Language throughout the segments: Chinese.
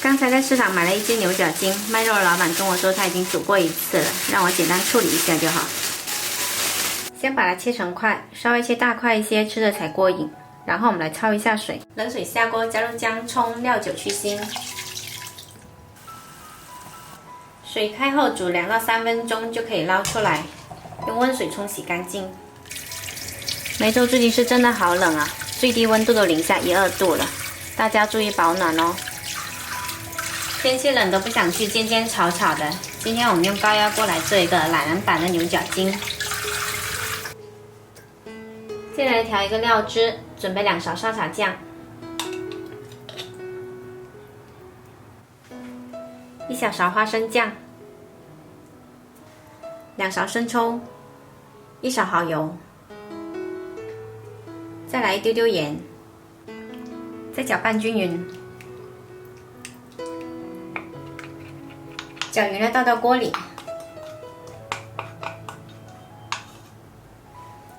刚才在市场买了一斤牛角筋，卖肉的老板跟我说他已经煮过一次了，让我简单处理一下就好。先把它切成块，稍微切大块一些，吃着才过瘾。然后我们来焯一下水，冷水下锅，加入姜、葱、料酒去腥。水开后煮2到3分钟就可以捞出来，用温水冲洗干净。梅州最近是真的好冷啊，最低温度都零下1、2度了，大家注意保暖哦。天气冷都不想去煎煎炒炒的，今天我们用高压锅来做一个懒人版的牛角筋。接下来调一个料汁，准备2勺沙茶酱，1小勺花生酱，2勺生抽，1勺蚝油，再来一丢丢盐，再搅拌均匀。搅匀了倒到锅里，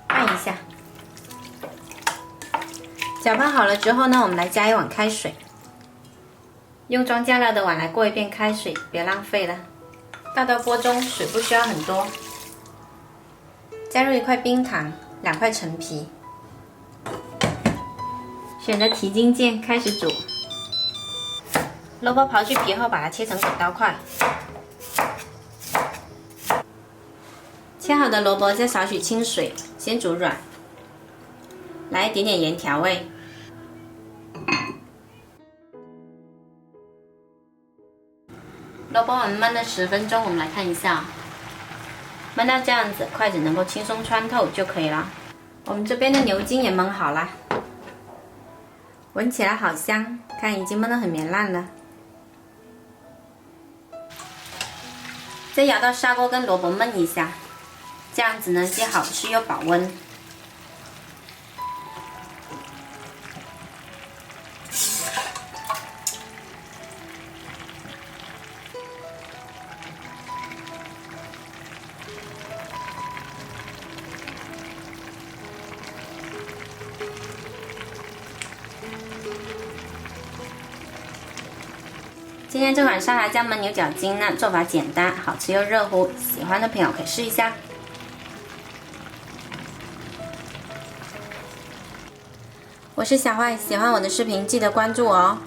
拌一下。搅拌好了之后呢，我们来加1碗开水，用装酱料的碗来过一遍开水，别浪费了。倒到锅中，水不需要很多。加入1块冰糖，2块陈皮，选择提筋键开始煮。萝卜刨去皮后，把它切成短刀块。切好的萝卜加少许清水，先煮软，来一点点盐调味。萝卜我们焖了10分钟，我们来看一下，焖到这样子，筷子能够轻松穿透就可以了。我们这边的牛筋也焖好了，闻起来好香，看已经焖得很绵烂了。再舀到砂锅跟萝卜焖一下，这样子呢既好吃又保温。今天这款沙茶酱焖牛角筋呢，做法简单，好吃又热乎，喜欢的朋友可以试一下。我是小坏，喜欢我的视频记得关注我哦。